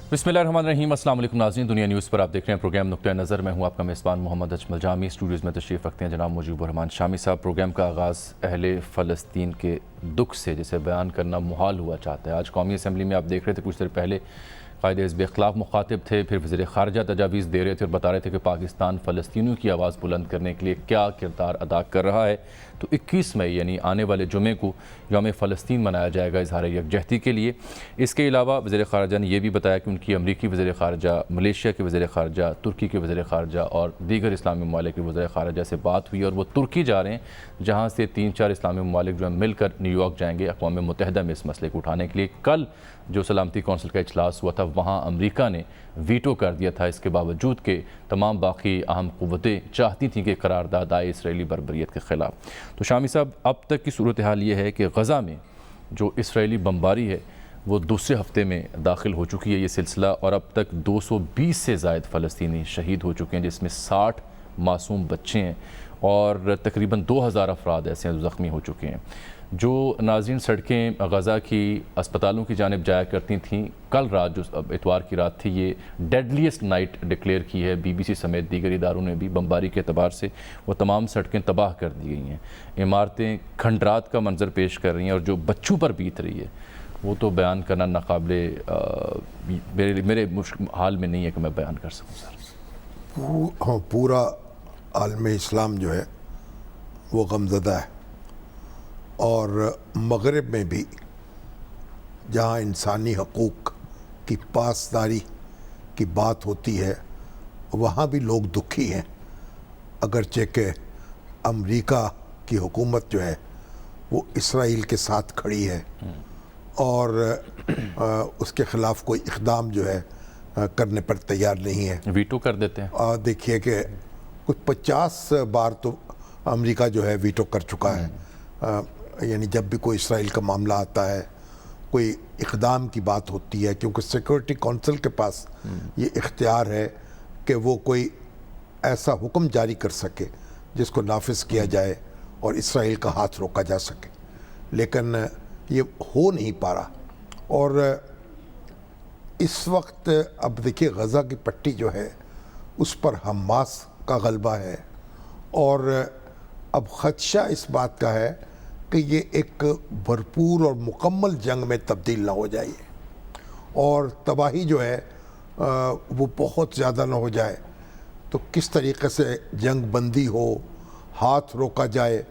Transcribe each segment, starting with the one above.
बिस्मिल्लाहिर्रहमानिर्रहीम। अस्सलाम वालेकुम नाज़रीन, दुनिया न्यूज़ पर आप देख रहे हैं प्रोग्राम नुक्ता नज़र। मैं हूं आपका मेज़बान मोहम्मद अजमल जामी। स्टूडियोज़ में तशरीफ़ रखते हैं जनाब मुजीबुर रहमान शामी साहब। प्रोग्राम का आगाज़ अहले फ़लस्तीन के दुख से, जिसे बयान करना मुहाल हुआ चाहता है। आज कौमी असम्बली में आप देख रहे थे, कुछ देर पहले कायदे हिज़्ब इख्तिलाफ़ मुखातिब थे, फिर वज़ीर ख़ारजा तजावीज़ दे रहे थे और बता रहे थे कि पाकिस्तान फ़लस्तीनियों की आवाज़ बुलंद करने के लिए क्या किरदार अदा कर रहा है। तो 21 मई यानी आने वाले जुमे को यौम फ़लस्तीन मनाया जाएगा इज़हार यकजहती के लिए। इसके अलावा वज़ीर ख़ारजा ने यह भी बताया कि उनकी अमरीकी वज़ीर ख़ारजा, मलेशिया के वज़ीर ख़ारजा, तुर्की के वज़ीर ख़ारजा और दीगर इस्लामी ममालिक के वज़ीर ख़ारजा से बात हुई और वो तुर्की जा रहे हैं, जहाँ से 3-4 इस्लामी ममालिक जो है मिलकर न्यूयॉर्क जाएंगे अक़वाम मुत्तहिदा में इस मसले को उठाने के लिए। कल जो सलामती कौंसिल का इजलास हुआ था, वहाँ अमरीका ने वीटो कर दिया था, इसके बावजूद के तमाम बाकी अहम क़ुव्वतें चाहती थीं कि करारदाद आए इसराइली बर्बरियत के ख़िलाफ़। तो शामी साहब, अब तक की सूरत हाल ये है कि गज़ा में जो इसराइली बमबारी है वो दूसरे हफ्ते में दाखिल हो चुकी है ये सिलसिला, और अब तक 220 से ज़ायद फ़लस्तीनी शहीद हो चुके हैं, जिसमें 60 मासूम बच्चे हैं और तकरीबन 2000 अफराद ऐसे हैं जो ज़ख्मी हो चुके हैं। जो नाज़रीन सड़कें गज़ा की अस्पतालों की जानिब जाया करती थीं, कल रात जो इतवार की रात थी, ये डेडलीस्ट नाइट डिक्लेयर की है BBC समेत दीगर इदारों ने भी। बमबारी के अतबार से वो तमाम सड़कें तबाह कर दी गई हैं, इमारतें खंडरात का मंजर पेश कर रही हैं, और जो बच्चों पर बीत रही है वो तो बयान करना नाकाबिले मेरे हाल में नहीं है कि मैं बयान कर सकूँ सर। पूरा आलम इस्लाम जो है वो गमज़दा है, और मग़रिब में भी जहाँ इंसानी हकूक़ की पासदारी की बात होती है वहाँ भी लोग दुखी हैं, अगरचे कि अमेरिका की हुकूमत जो है वो इसराइल के साथ खड़ी है और उसके ख़िलाफ़ कोई इक़दाम जो है करने पर तैयार नहीं है, वीटो कर देते हैं। देखिए कि कुछ 50 बार तो अमेरिका जो है वीटो कर चुका है। यानी जब भी कोई इसराइल का मामला आता है, कोई इक़दाम की बात होती है, क्योंकि सिक्योरिटी काउंसिल के पास ये इख्तियार है कि वो कोई ऐसा हुक्म जारी कर सके जिसको नाफिज किया जाए और इसराइल का हाथ रोका जा सके, लेकिन ये हो नहीं पा रहा। और इस वक्त अब देखिए गज़ा की पट्टी जो है उस पर हमास का गलबा है, और अब ख़दशा इस बात का है कि ये एक भरपूर और मुकम्मल जंग में तब्दील ना हो जाए और तबाही जो है वो बहुत ज़्यादा ना हो जाए। तो किस तरीक़े से जंग बंदी हो, हाथ रोका जाए,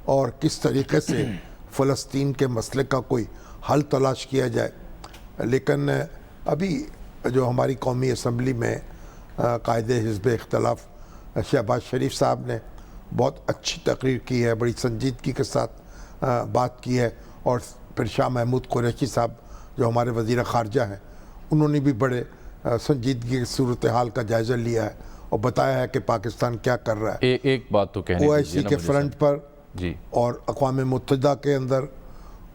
और किस तरीक़े से फ़लस्तीन के मसले का कोई हल तलाश किया जाए। लेकिन अभी जो हमारी कौमी असम्बली में कायदे हिज़्ब इख्तिलाफ़ शहबाज शरीफ साहब ने बहुत अच्छी तकरीर की है, बड़ी संजीदगी के साथ बात की है, और फिर शाह महमूद कुरैशी साहब जो हमारे वज़ीर ख़ारजा हैं उन्होंने भी बड़े संजीदगी की सूरत हाल का जायज़ा लिया है और बताया है कि पाकिस्तान क्या कर रहा है। एक बात तो कहने OIC के फ्रंट पर जी, और अक़वाम मुत्तहिदा के अंदर,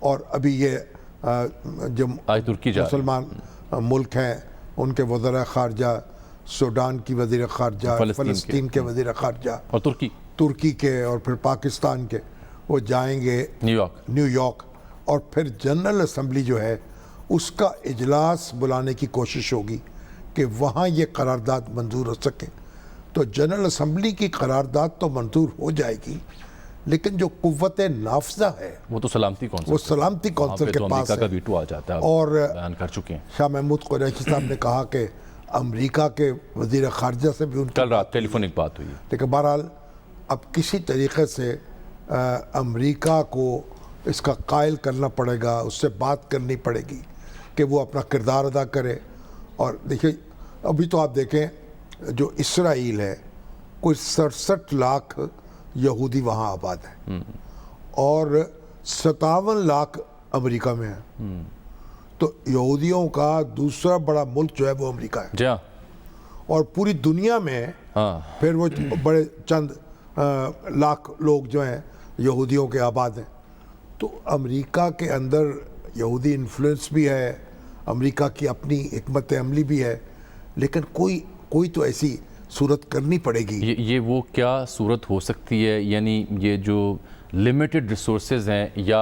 और अभी ये जो मुसलमान मुल्क हैं उनके वज़ीर ख़ारजा, सूडान की वज़ीर ख़ारजा, फ़लस्तीन के वज़ीर ख़ारजा, और तुर्की के, और फिर पाकिस्तान के, वो जाएंगे न्यूयॉर्क, और फिर जनरल असम्बली जो है उसका इजलास बुलाने की कोशिश होगी कि वहाँ ये करारदाद मंजूर हो सके। तो जनरल असम्बली की करारदाद तो मंजूर हो जाएगी, लेकिन जो कुव्वत नाफज़ा है वो सलामती कौंसिल के पास का वीटो आ जाता है, और बयान कर चुके हैं। शाह महमूद कुरैशी साहब ने कहा कि अमेरिका के वज़ीर ख़ारजा से भी उनकी कल रात टेलीफोनिक बात हुई है। लेकिन बहरहाल अब किसी तरीक़े से अमेरिका को इसका कायल करना पड़ेगा, उससे बात करनी पड़ेगी कि वो अपना किरदार अदा करे। और देखिए अभी तो आप देखें जो इसराइल है, कोई 67 लाख यहूदी वहाँ आबाद है और 57 लाख अमेरिका में है। तो यहूदियों का दूसरा बड़ा मुल्क जो है वो अमेरिका है, और पूरी दुनिया में फिर वो बड़े चंद लाख लोग जो हैं यहूदियों के आबाद हैं। तो अमेरिका के अंदर यहूदी इन्फ्लुएंस भी है, अमेरिका की अपनी हिकमत अमली भी है, लेकिन कोई तो ऐसी सूरत करनी पड़ेगी। ये वो क्या सूरत हो सकती है? यानी ये जो लिमिटेड रिसोर्सेज हैं, या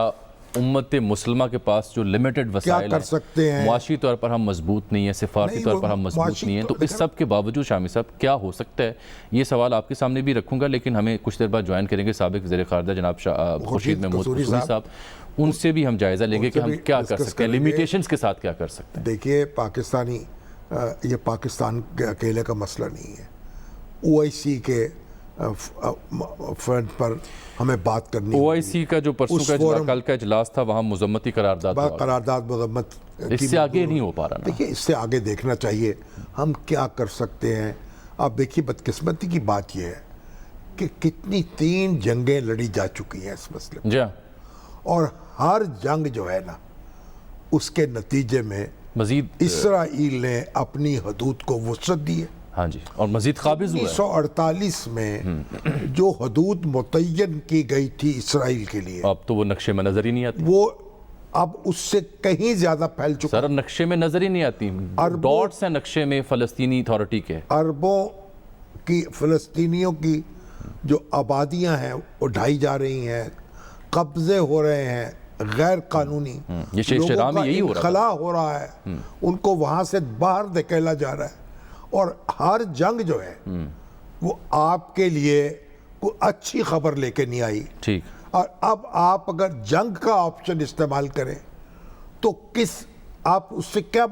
उम्मत मुस्लिमा के पास जो लिमिटेड वसाइल कर सकते हैं? मुआशी तौर पर हम मजबूत नहीं है, सिफारती तौर पर हम मजबूत नहीं हैं, तो इस सब के बावजूद शामी साहब क्या हो सकता है? ये सवाल आपके सामने भी रखूंगा, लेकिन हमें कुछ देर बाद ज्वाइन करेंगे साबिक वज़ीर ख़ारजा जनाब खुर्शीद महमूद कसूरी साहब, उनसे भी हम जायज़ा लेंगे कि हम क्या कर सकते हैं, लिमिटेशंस के साथ क्या कर सकते हैं। देखिए, ये पाकिस्तान के अकेले का मसला नहीं है। OIC के फ्रंट पर हमें बात करनी OIC का जो परसों का कल का इजलास था, वहाँ मज़म्मती करारदाद मज़म्मत इससे आगे नहीं हो पा रहा। देखिए, इससे आगे देखना चाहिए हम क्या कर सकते हैं। आप देखिए, बदकिस्मती की बात यह है कि कितनी 3 जंगें लड़ी जा चुकी हैं इस मसले में, जी हाँ, और हर जंग जो है ना, उसके नतीजे में मजीद इसराइल ने अपनी हदूद को वुसअत दी है। हाँ जी, और मजीद काबिज हुआ है। 1948 में जो हदूद मुतय्यन की गई थी इसराइल के लिए, अब तो वो नक्शे में नजर ही नहीं आती, वो अब उससे कहीं ज्यादा फैल चुका। सर, नक्शे में नजर ही नहीं आती, डॉट्स हैं नक्शे में फ़लस्तीनी अथॉरिटी के। अरबों की फ़लस्तीनियों की जो आबादियां हैं वो ढाई जा रही हैं, कब्जे हो रहे हैं गैर कानूनी, ये शेराम में यही हो रहा खला हो रहा है, उनको वहां से बाहर धकेला जा रहा है। और हर जंग जो है वो आपके लिए कोई अच्छी खबर लेके नहीं आई। ठीक, और अब आप अगर जंग का ऑप्शन इस्तेमाल करें तो आप उससे क्या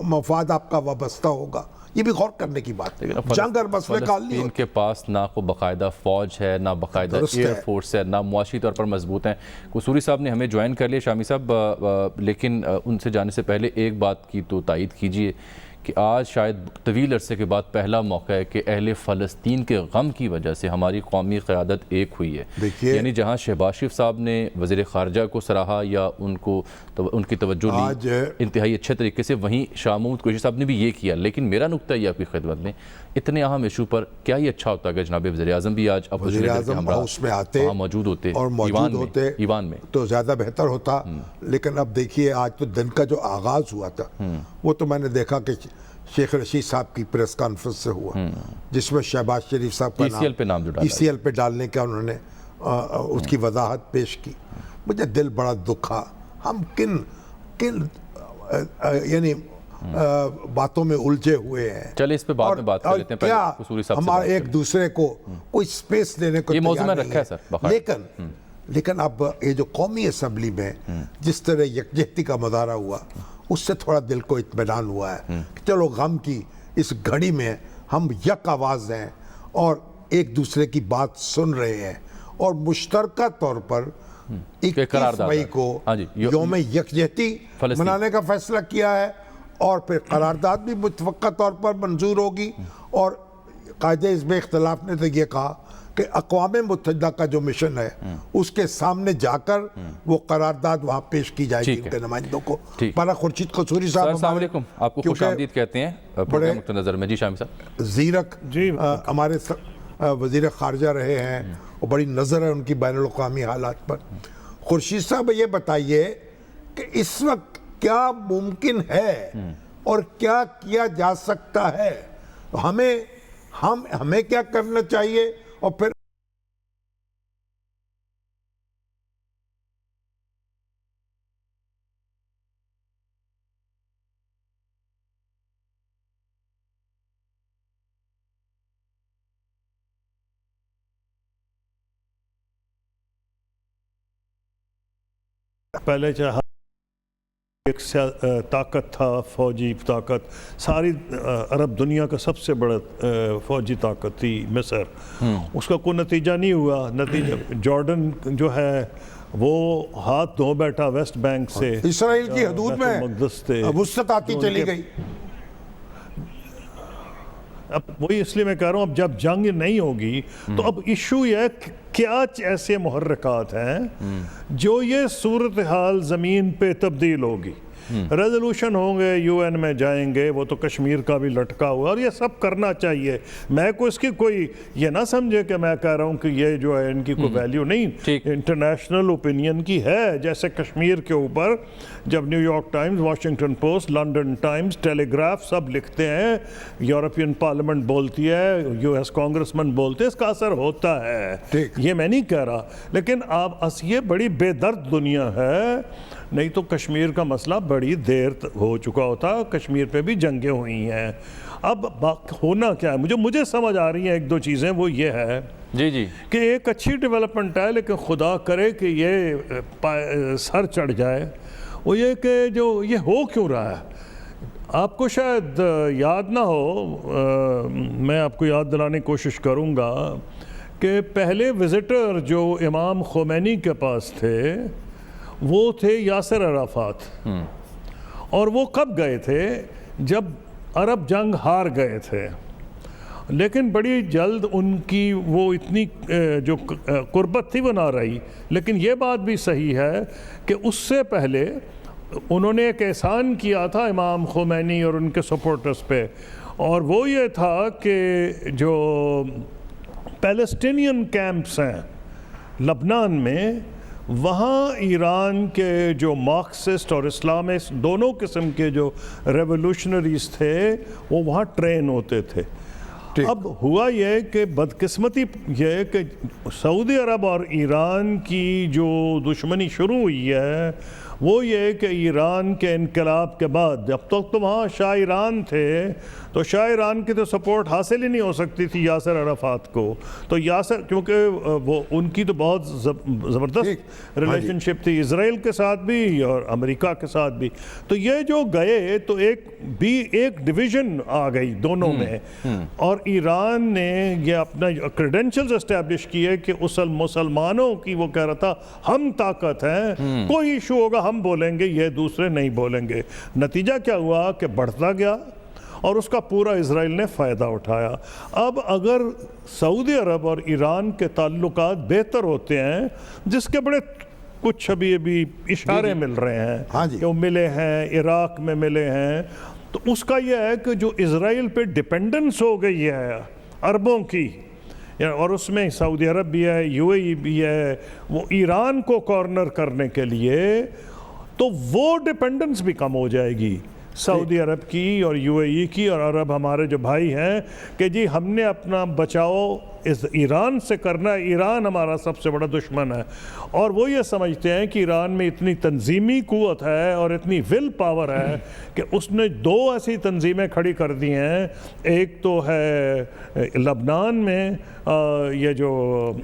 मफाद आपका वाबस्ता होगा, ये भी गौर करने की बात है। जंग और मसले का नहीं, इनके पास ना को बाकायदा फौज है, ना बाकायदा एयरफोर्स है, ना मुआशी तौर पर मजबूत हैं। कसूरी साहब ने हमें ज्वाइन कर लिया शामी साहब, लेकिन उनसे जाने से पहले एक बात की तो तायीद कीजिए कि आज शायद तवील अरसे के बाद पहला मौका है कि अहले फ़लस्तीन के गम की वजह से हमारी कौमी क़यादत एक हुई है। यानी जहाँ शहबाज शरीफ साहब ने वज़ीर ख़ारजा को सराहा या उनकी तवज्जो ली इंतहाई अच्छे तरीके से, वहीं शाह महमूद कुरैशी साहब ने भी ये किया। लेकिन मेरा नुक्ता ये आपकी खिदमत में, इतने अहम इशू पर क्या ये अच्छा होता है जनाब वज़ीर आज़म भी आज उसमें आते वहाँ मौजूद होते और ईवान में तो ज़्यादा बेहतर होता। लेकिन अब देखिए, आज तो दिन का जो आगाज़ हुआ था वो तो मैंने देखा कि शेख रशीद साहब की प्रेस कॉन्फ्रेंस से हुआ, जिसमें शहबाज शरीफ साहब का ECL पे डालने का उन्होंने उसकी वजाहत पेश की। मुझे दिल बड़ा दुखा, हम किन यानी बातों में उलझे हुए हैं। चलिए इस पे बाद में बात कर लेते हैं, क्या हमारे एक दूसरे को कोई स्पेस देने को तैयार नहीं है, सर। लेकिन अब ये जो कौमी असम्बली में जिस तरह यकजहती का मुजाहरा हुआ, उससे थोड़ा दिल को इत्मीनान हुआ है कि चलो गम की इस घड़ी में हम यक आवाज़ हैं और एक दूसरे की बात सुन रहे हैं, और मुश्तरका तौर पर 21 मई को यौम यकजहती मनाने का फैसला किया है, और फिर करारदाद भी मुतवक्का तौर पर मंजूर होगी। और कायदे हिज़्ब इख्तिलाफ ने तो ये कहा कि अक़वाम मुत्तहिदा का जो मिशन है उसके सामने जाकर वो करारदाद वहाँ पेश की जाएगी उनके नुमाइंदों को। पारा खुर्शीद कसूरी साहब, अस्सलाम वालेकुम, आपको खुशामदीद कहते हैं बड़े नज़र में। जी शामी साहब, ज़ीरक हमारे वज़ीर ख़ारजा रहे हैं और बड़ी नज़र है उनकी बैनुल अक़वामी हालात पर। खुर्शीद साहब, ये बताइए कि इस वक्त क्या मुमकिन है और क्या किया जा सकता है, हमें क्या करना चाहिए, और फिर पहले चाहे एक ताकत था, फौजी ताकत, सारी अरब दुनिया का सबसे बड़ा फौजी ताकत थी मिस्र, उसका कोई नतीजा नहीं हुआ। नतीजा जॉर्डन जो है वो हाथ धो बैठा वेस्ट बैंक से, इसराइल की हदूद में वुसअत आती चली गई। अब वही इसलिए मैं कह रहा हूँ, अब जब जंग नहीं होगी तो अब इशू ये क्या ऐसे मुहर्रिकात हैं जो ये सूरत हाल ज़मीन पे तब्दील होगी। रेजोल्यूशन होंगे, यूएन में जाएंगे, वो तो कश्मीर का भी लटका हुआ, और ये सब करना चाहिए। मैं को इसकी कोई ये ना समझे कि मैं कह रहा हूँ कि ये जो है इनकी कोई वैल्यू नहीं, इंटरनेशनल ओपिनियन की है। जैसे कश्मीर के ऊपर जब New York times, Washington post, London times, telegraph सब लिखते हैं, यूरोपियन पार्लियामेंट बोलती है, यूएस कांग्रेसमैन बोलते हैं, इसका असर होता है। ये मैं नहीं कह रहा, लेकिन आप ये बड़ी बेदर्द दुनिया है। नहीं तो कश्मीर का मसला बड़ी देर हो चुका होता, कश्मीर पे भी जंगें हुई हैं। अब होना क्या है, मुझे समझ आ रही है एक दो चीज़ें, वो ये है जी जी कि एक अच्छी डेवलपमेंट है, लेकिन खुदा करे कि ये सर चढ़ जाए, वो ये कि जो ये हो क्यों रहा है। आपको शायद याद ना हो, मैं आपको याद दिलाने की कोशिश करूँगा कि पहले विज़िटर जो इमाम खोमैनी के पास थे वो थे यासिर अराफात, और वो कब गए थे, जब अरब जंग हार गए थे। लेकिन बड़ी जल्द उनकी वो इतनी जो कुर्बत थी वो ना रही। लेकिन ये बात भी सही है कि उससे पहले उन्होंने एक एहसान किया था इमाम खोमैनी और उनके सपोर्टर्स पे, और वो ये था कि जो पैलेस्टीनियन कैंप्स हैं लबनान में, वहाँ ईरान के जो मार्क्सिस्ट और इस्लामिस्ट दोनों किस्म के जो रेवोल्यूशनरीज थे वो वहाँ ट्रेन होते थे। अब हुआ ये कि बदकिस्मती ये कि सऊदी अरब और ईरान की जो दुश्मनी शुरू हुई है वो ये कि ईरान के इनकलाब के बाद, जब तक तो वहाँ शाह ईरान थे, तो शाह ईरान की तो सपोर्ट हासिल ही नहीं हो सकती थी यासिर अराफात को। तो यासिर, क्योंकि वो उनकी तो बहुत ज़बरदस्त रिलेशनशिप थी इज़राइल के साथ भी और अमेरिका के साथ भी। तो ये जो गए तो एक डिवीज़न आ गई दोनों में, और ईरान ने ये अपना क्रेडेंशियल्स एस्टैब्लिश किए कि मुसलमानों की, वो कह रहा था हम ताकत हैं, कोई इशू होगा हम बोलेंगे, ये दूसरे नहीं बोलेंगे। नतीजा क्या हुआ कि बढ़ता गया और उसका पूरा इजराइल ने फ़ायदा उठाया। अब अगर सऊदी अरब और ईरान के ताल्लुकात बेहतर होते हैं, जिसके बड़े कुछ अभी इशारे मिल रहे हैं कि वो मिले हैं, इराक में मिले हैं, तो उसका यह है कि जो इजराइल पे डिपेंडेंस हो गई है अरबों की, और उसमें सऊदी अरब भी है, यूएई भी है, वो ईरान को कॉर्नर करने के लिए, तो वो डिपेंडेंस भी कम हो जाएगी सऊदी अरब की और यूएई की। और अरब हमारे जो भाई हैं कि जी हमने अपना बचाव इस ईरान से करना है, ईरान हमारा सबसे बड़ा दुश्मन है। और वो ये समझते हैं कि ईरान में इतनी तंजीमी कुव्वत है और इतनी विल पावर है कि उसने दो ऐसी तंजीमें खड़ी कर दी हैं। एक तो है लबनान में ये जो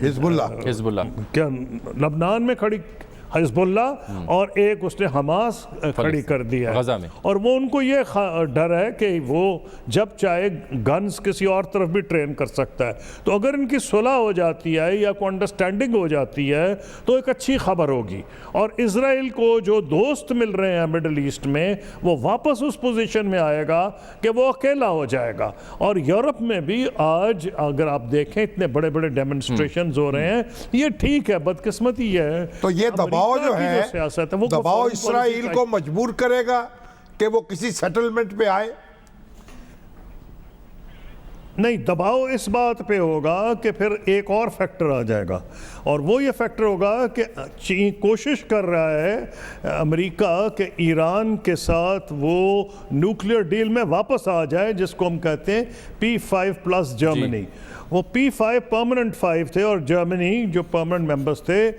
हिजबुल्ला क्या लबनान में खड़ी हिजबुल्ला, और एक उसने हमास खड़ी कर दिया है गज़ा में। और वो उनको ये डर है कि वो जब चाहे गन्स किसी और तरफ भी ट्रेन कर सकता है। तो अगर इनकी सुलह हो जाती है या कोई अंडरस्टैंडिंग हो जाती है तो एक अच्छी खबर होगी, और इजराइल को जो दोस्त मिल रहे हैं मिडल ईस्ट में वो वापस उस पोजीशन में आएगा कि वो अकेला हो जाएगा। और यूरोप में भी आज अगर आप देखें इतने बड़े बड़े डेमोन्स्ट्रेशंस हो रहे हैं, ये ठीक है, बदकिस्मती है। तो ये दबाव जो है, दबाव इस्राइल को मजबूर करेगा कि वो किसी सेटलमेंट पे आए। नहीं, दबाव इस बात पे होगा कि फिर एक और फैक्टर आ जाएगा, और वो ये फैक्टर होगा कि चीन कोशिश कर रहा है अमेरिका के ईरान के साथ वो न्यूक्लियर डील में वापस आ जाए, जिसको हम कहते हैं P5+ जर्मनी। वो P5 परमानेंट 5 थे और जर्मनी जो परमानेंट मेंबर्स थे,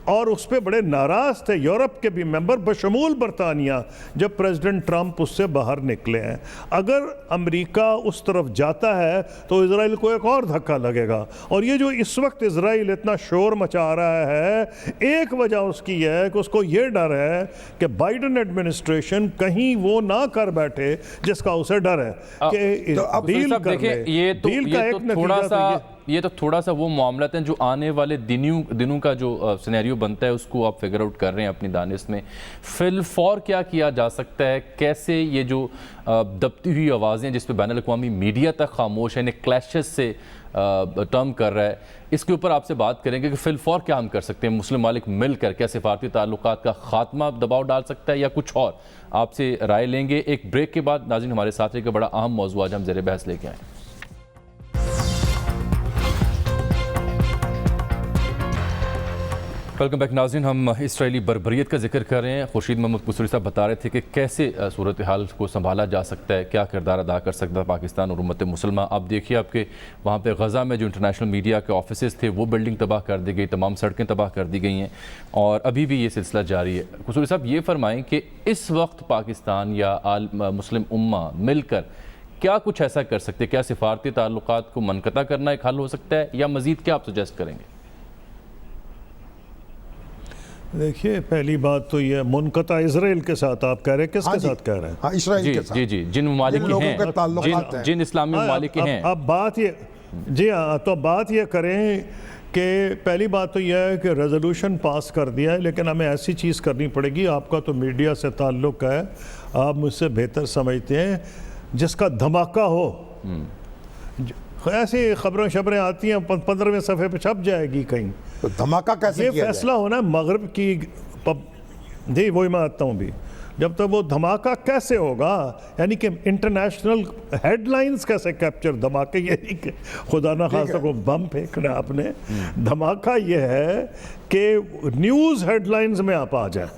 और उस पर बड़े नाराज़ थे यूरोप के भी मेंबर बशमूल बरतानिया, जब प्रेसिडेंट ट्रंप उससे बाहर निकले हैं। अगर अमेरिका उस तरफ जाता है तो इजराइल को एक और धक्का लगेगा। और ये जो इस वक्त इजराइल इतना शोर मचा रहा है, एक वजह उसकी है कि उसको ये डर है कि बाइडेन एडमिनिस्ट्रेशन कहीं वो ना कर बैठे जिसका उसे डर है कि तो डील कर ले। ये तो थोड़ा सा یہ تو تھوڑا سا وہ معاملات ہیں جو آنے والے دنوں کا جو سینیریو بنتا ہے اس کو آپ فگر آؤٹ کر رہے ہیں اپنی دانست میں. فی الفور کیا کیا جا سکتا ہے؟ کیسے یہ جو دبتی ہوئی آوازیں جس پہ بین الاقوامی میڈیا تک خاموش ہے، کلیشز سے ٹرم کر رہا ہے، اس کے اوپر آپ سے بات کریں گے کہ فی الفور کیا ہم کر سکتے ہیں مسلم ممالک مل کر؟ کیا سفارتی تعلقات کا خاتمہ دباؤ ڈال سکتا ہے یا کچھ اور؟ آپ سے رائے لیں گے ایک بریک کے بعد. ناظرین ہمارے ساتھ ایک بڑا اہم موضوع آج ہم زیر بحث لے کے آئے ہیں. ویلکم بیک ناظرین. ہم اسرائیلی بربریت کا ذکر کر رہے ہیں. خورشید محمد قصوری صاحب بتا رہے تھے کہ کیسے صورتحال کو سنبھالا جا سکتا ہے، کیا کردار ادا کر سکتا ہے پاکستان اور امت مسلمہ. آپ دیکھیے آپ کے وہاں پہ غزہ میں جو انٹرنیشنل میڈیا کے آفیسز تھے وہ بلڈنگ تباہ کر دی گئی، تمام سڑکیں تباہ کر دی گئی ہیں اور ابھی بھی یہ سلسلہ جاری ہے. قصوری صاحب یہ فرمائیں کہ اس وقت پاکستان یا مسلم امہ مل کر کیا کچھ ایسا کر سکتے؟ کیا سفارتی تعلقات کو منقطع کرنا ایک حل ہو سکتا ہے یا مزید کیا آپ سجیسٹ کریں گے؟ دیکھیے پہلی بات تو یہ منقطع اسرائیل کے ساتھ آپ کہہ رہے ہیں، کس کے ساتھ کہہ رہے ہیں؟ ہاں اسرائیل کے ساتھ. جی جن ممالک لوگوں ہیں، کے تعلقات ہیں، جن اسلامی ممالک کے ہیں. اب بات یہ جی ہاں تو بات یہ کریں کہ پہلی بات تو یہ ہے کہ ریزولوشن پاس کر دیا ہے، لیکن ہمیں ایسی چیز کرنی پڑے گی. آپ کا تو میڈیا سے تعلق ہے، آپ مجھ سے بہتر سمجھتے ہیں، جس کا دھماکہ ہو. ایسی خبریں آتی ہیں 15ویں صفحے پہ چھپ جائے گی کہیں. تو دھماکہ کیسے یہ کیا جائے؟ فیصلہ ہونا ہے مغرب کی. جی وہی میں آتا ہوں بھی. جب تک وہ دھماکہ کیسے ہوگا، یعنی کہ انٹرنیشنل ہیڈ لائنز کیسے کیپچر؟ دھماکہ یہ نہیں کہ خدا نہ خواستہ کو بم پھینکنا آپ نے. دھماکہ یہ ہے کہ نیوز ہیڈ لائنز میں آپ آ جائیں.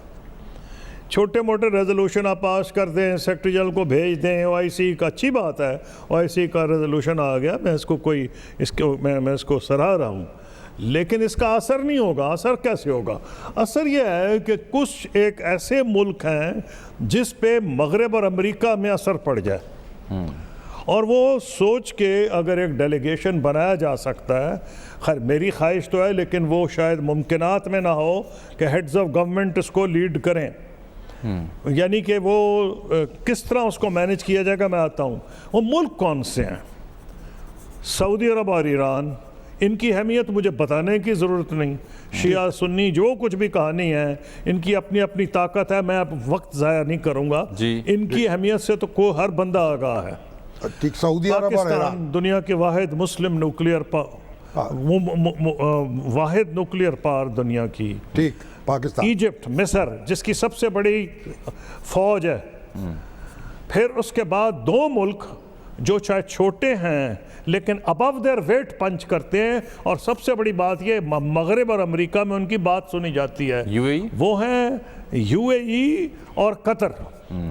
چھوٹے موٹے ریزولوشن آپ پاس کر دیں، سیکرٹری جنرل کو بھیج دیں، او آئی سی کا اچھی بات ہے، او آئی سی کا ریزولوشن آ گیا، میں اس کو سراہ رہا ہوں، لیکن اس کا اثر نہیں ہوگا. اثر کیسے ہوگا؟ اثر یہ ہے کہ کچھ ایک ایسے ملک ہیں جس پہ مغرب اور امریکہ میں اثر پڑ جائے اور وہ سوچ کے اگر ایک ڈیلیگیشن بنایا جا سکتا ہے. خیر میری خواہش تو ہے لیکن وہ شاید ممکنات میں نہ ہو کہ ہیڈز آف گورنمنٹ اس کو لیڈ کریں. یعنی کہ وہ کس طرح اس کو مینج کیا جائے گا. میں آتا ہوں وہ ملک کون سے ہیں. سعودی عرب اور ایران، ان کی اہمیت مجھے بتانے کی ضرورت نہیں. شیعہ سنی جو کچھ بھی کہانی ہے، ان کی اپنی اپنی طاقت ہے، میں اب وقت ضائع نہیں کروں گا. ان کی اہمیت سے تو ہر بندہ آگاہ ہے. ٹھیک. سعودی عرب اور ایران پاکستان دنیا کے واحد مسلم نیوکلیئر واحد نیوکلیئر پاور دنیا کی. ٹھیک. پاکستان، ایجپٹ، مصر جس کی سب سے بڑی فوج ہے. پھر اس کے بعد دو ملک جو چاہے چھوٹے ہیں لیکن ابو دیئر ویٹ پنچ کرتے ہیں، اور سب سے بڑی بات یہ مغرب اور امریکہ میں ان کی بات سنی جاتی ہے. یو اے ای، وہ ہیں یو اے ای اور قطر.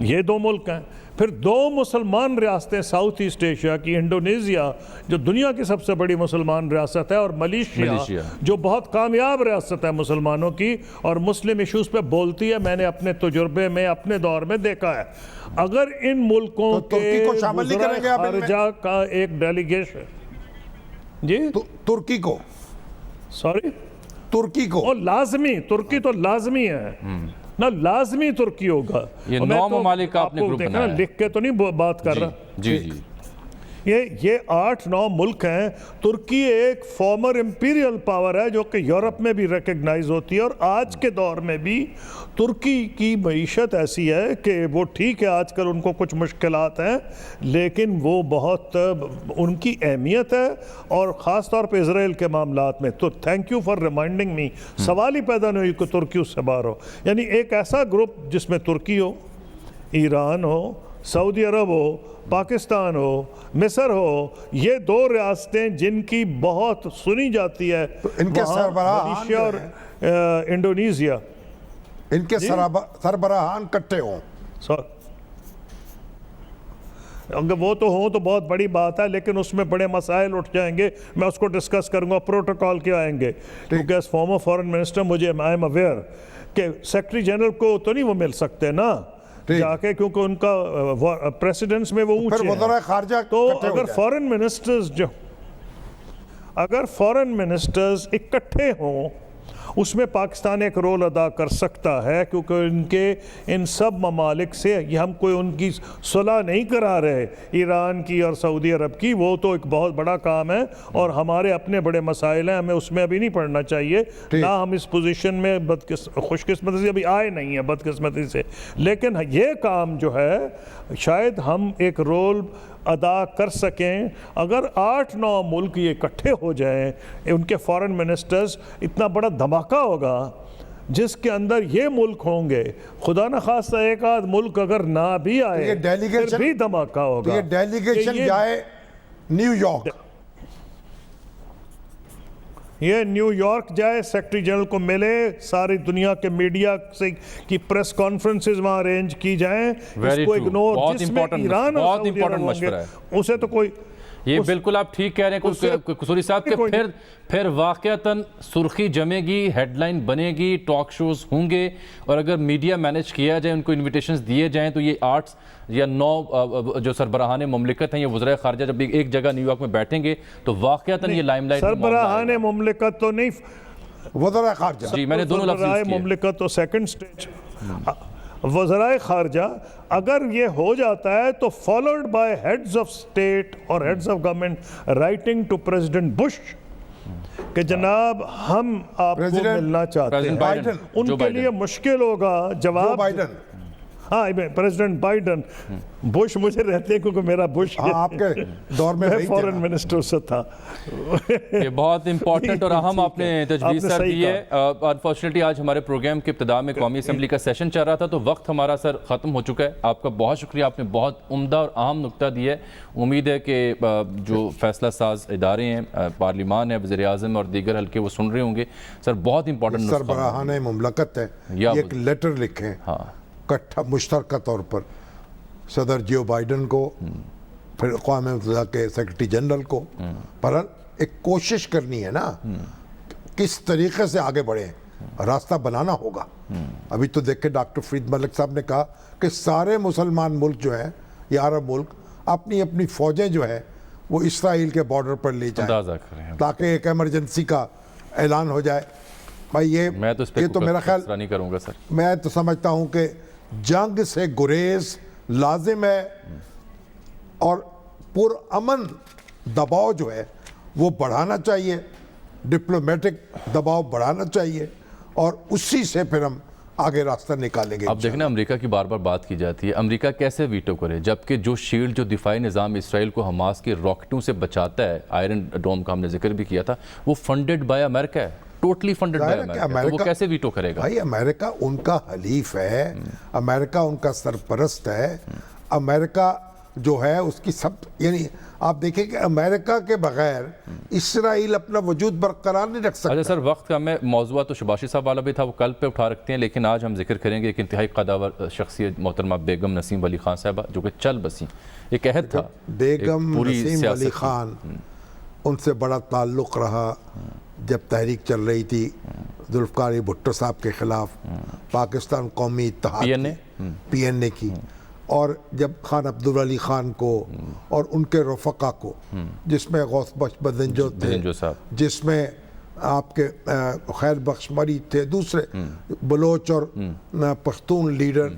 یہ دو ملک ہیں. پھر دو مسلمان ریاستیں ساؤتھ ایسٹ ایشیا کی، انڈونیزیا جو دنیا کی سب سے بڑی مسلمان ریاست ہے، اور ملیشیا جو بہت کامیاب ریاست ہے مسلمانوں کی اور مسلم ایشوز پہ بولتی ہے. میں نے اپنے تجربے میں اپنے دور میں دیکھا ہے. اگر ان ملکوں کے وزراء خارجہ کا ایک ڈیلیگیشن جی ترکی کو لازمی، ترکی تو لازمی ہے نہ، لازمی ترکی ہوگا. یہ 9 ممالک آپ نے گروپ بنایا ہے. لکھ کے تو نہیں بات کر رہا. جی یہ 8-9 ملک ہیں. ترکی ایک فارمر امپیریل پاور ہے جو کہ یورپ میں بھی ریکگنائز ہوتی ہے، اور آج کے دور میں بھی ترکی کی معیشت ایسی ہے کہ وہ ٹھیک ہے آج کل ان کو کچھ مشکلات ہیں، لیکن وہ بہت ان کی اہمیت ہے، اور خاص طور پہ اسرائیل کے معاملات میں. تو thank you for reminding me. سوال ہی پیدا نہیں ہوئی کہ ترکی اس سے باہر ہو. یعنی ایک ایسا گروپ جس میں ترکی ہو، ایران ہو، سعودی عرب ہو، پاکستان ہو، مصر ہو، یہ دو ریاستیں جن کی بہت سنی جاتی ہے. ان کے ملیشیا اور انڈونیزیا، ان کے سربراہان کٹھے ہوں. اگر وہ تو ہوں تو بہت بڑی بات ہے، لیکن اس میں بڑے مسائل اٹھ جائیں گے. میں اس کو ڈسکس کروں گا پروٹوکول کیا آئیں گے. کیونکہ ایز فارمر فارن منسٹر مجھے آئی ایم اویئر کہ سیکرٹری جنرل کو تو نہیں وہ مل سکتے نا جا کے، کیونکہ ان کا پریسیڈنٹس میں وہ اونچے ہیں. تو اگر فارن منسٹرز اکٹھے ہوں उसमें पाकिस्तान एक रोल अदा कर सकता है, क्योंकि इनके इन सब ममालिक से ये हम कोई उनकी सुलह नहीं करा रहे, ईरान की और सऊदी अरब की, वो तो एक बहुत बड़ा काम है और हमारे अपने बड़े मसाइल हैं, हमें उसमें अभी नहीं पड़ना चाहिए। ना हम इस पोजीशन में खुशकिस्मती से अभी आए नहीं हैं, बदकिस्मती से, लेकिन ये काम जो है शायद हम एक रोल अदा कर सकें। अगर 8-9 मुल्क ये इकट्ठे हो जाएं, उनके फॉरेन मिनिस्टर्स, इतना बड़ा धमाका होगा जिसके अंदर ये मुल्क होंगे। खुदा न खास्ता एक आध मुल्क अगर ना भी आए ये डेलीगेशन फिर भी धमाका होगा। ये डेलीगेशन जाए न्यूयॉर्क, ये न्यूयॉर्क जाए, सेक्रेटरी जनरल को मिले, सारी दुनिया के मीडिया से की प्रेस कॉन्फ्रेंसेस वहाँ अरेंज की जाएं, इसको इग्नोर, जिसमें ईरान और सऊदी अरब होंगे, उसे तो कोई ये बिल्कुल आप ठीक कह रहे हैं कसूरी साहब के फिर वाक़यातन सुर्खी जमेगी, हेडलाइन बनेगी, टॉक शोज होंगे, और अगर मीडिया मैनेज किया जाए, उनको इन्विटेशंस दिए जाएं, तो ये 8 या 9 जो सरबराहान मुमलिकत हैं, ये वज़ीर ख़ारजा जब एक जगह न्यूयॉर्क में बैठेंगे तो वाक़यातन ये लाइमलाइट सरबराहान मुमलिकत तो नहीं, वज़ीर ख़ारजा, जी मैंने दोनों लफ्ज़ यूज़ किए। मुमलिकत तो सेकंड स्टेज, वज़राए ख़ारजा अगर ये हो जाता है तो followed by heads of state और heads of government writing to president Bush कि जनाब हम आपको मिलना चाहते हैं। उनके लिए मुश्किल होगा जवाब। बाइडन, हाँ प्रेसिडेंट बाइडन, बुश मुझे रहते हैं क्योंकि मेरा बुश आपके दौर में मैं फॉरेन मिनिस्टर से था। ये बहुत इंपॉर्टेंट और अहम आपने तजवीज़ सर दी है। अनफॉर्चुनेटली आज हमारे प्रोग्राम के इब्तिदा में कौमी असम्बली का सेशन चल रहा था, तो वक्त हमारा सर ख़त्म हो चुका है। आपका बहुत शुक्रिया, आपने बहुत उम्दा और अहम नुक्ता दिया है। उम्मीद है कि जो फैसला साज इदारे हैं, पार्लिमान है, वज़ीर आज़म और दीगर हल्के, वो सुन रहे होंगे। सर बहुत इंपॉर्टेंट सरबराहान मुमलकत है, एक लेटर लिखें, हाँ, इकट्ठा मुश्तरका तौर पर सदर जो बाइडन को, फिर अक़वाम मुत्तहिदा के सेक्रेटरी जनरल को, पर एक कोशिश करनी है ना किस तरीके से आगे बढ़े, रास्ता बनाना होगा। अभी तो देखे डॉक्टर फरीद मलिक साहब ने कहा कि सारे मुसलमान मुल्क जो हैं या अरब मुल्क अपनी अपनी फ़ौजें जो है वो इसराइल के बॉर्डर पर ले जाएं ताकि एक इमरजेंसी का ऐलान हो जाए। भाई ये तो मेरा ख्याल नहीं करूँगा सर, मैं तो समझता हूँ कि जंग से गुरेज लाजिम है और पुरअमन दबाव जो है वो बढ़ाना चाहिए, डिप्लोमेटिक दबाव बढ़ाना चाहिए और उसी से फिर हम आगे रास्ता निकालेंगे। अब देखना अमेरिका की बार बार बात की जाती है, अमेरिका कैसे वीटो करे, जबकि जो शील्ड, जो दिफाई निज़ाम इसराइल को हमास के रॉकेटों से बचाता है, आयरन डोम का हमने जिक्र भी किया था, वो फंडेड बाय अमेरिका है, टोटली फंडेड बाय अमेरिका, तो वो कैसे वीटो करेगा? भाई अमेरिका उनका हलीफ है, अमेरिका उनका सरपरस्त है, अमेरिका जो है उसकी सब, यानी आप देखें कि अमेरिका के बगैर इसराइल अपना वजूद बरकरार नहीं रख सकता। अच्छा सर, वक्त का मैं मौजूद तो शबाशी साहब वाला भी था, वो कल पे उठा रखते हैं, लेकिन आज हम जिक्र करेंगे एक इंतहाई कदावर शख्सियत मोहतरमा बेगम नसीम वली खान साहबा, जो कि चल बसी एक अहद था। बेगम नसीम वली खान, उनसे बड़ा ताल्लुक़ रहा जब तहरीक चल रही थी जुल्फ़िकार भुट्टो साहब के ख़िलाफ़, पाकिस्तान कौमी इत्तेहाद PNA की, और जब खान अब्दुल अली खान को और उनके रफ़क़ा को, जिसमें गौस बख्श बदंजो थे, जिसमें आपके खैर बख्श मरी थे, दूसरे बलोच और पश्तून लीडर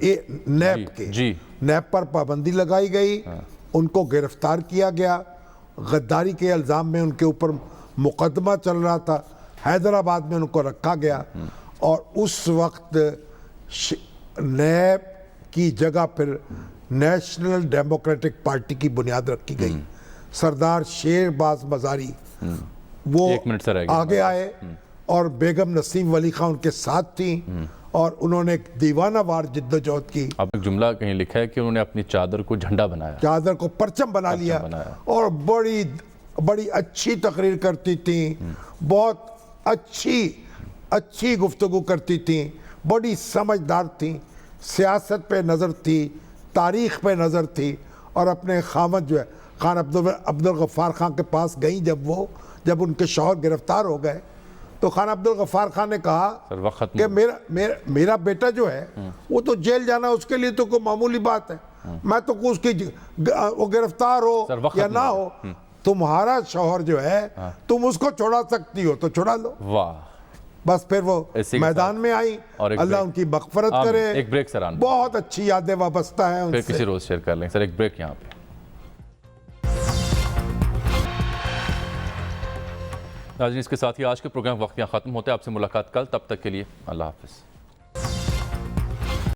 नैब पर पाबंदी लगाई गई, उनको गिरफ्तार किया गया, गद्दारी के इल्ज़ाम में उनके ऊपर मुकदमा चल रहा था, हैदराबाद में उनको रखा गया और उस वक्त नैब की जगह फिर नेशनल डेमोक्रेटिक पार्टी की बुनियाद रखी गई। सरदार शेरबाज मज़ारी वो आगे आए और बेगम नसीम वली खान उनके साथ थी और उन्होंने एक दीवाना वार जिद्दोजहद की। अब एक जुमला कहीं लिखा है कि उन्होंने अपनी चादर को झंडा बनाया, चादर को परचम बना लिया और बड़ी बड़ी अच्छी तकरीर करती थी, बहुत अच्छी गुफ्तगू करती थी, बड़ी समझदार थी, सियासत पे नज़र थी, तारीख़ पे नज़र थी और अपने खामद जो है खान अब्दुल गफ़ार खान के पास गई। जब उनके शौहर गिरफ्तार हो गए तो खान अब्दुल गफ़ार खान ने कहा कि मेरा बेटा जो है वो तो जेल जाना उसके लिए तो कोई मामूली बात है, मैं तो उसकी वो गिरफ्तार हो या ना हो, तुम्हारा शौहर जो है तुम उसको छुड़ा सकती हो तो छुड़ा लो। वाह, بس پھر وہ اسی کے میدان ساتھ میں آئی. اور ایک اللہ بریک. ان کی مغفرت آمین. کرے. ایک بریک سر آن بہت اچھی یادیں وابستہ ہیں ان پھر سے. کسی روز شیئر کر لیں سر. ایک بریک یہاں پہ. ناظرین اس کے ساتھ ہی آج کے پروگرام وقت یہاں ختم ہوتے ہیں. آپ سے ملاقات کل. تب تک کے لیے اللہ حافظ.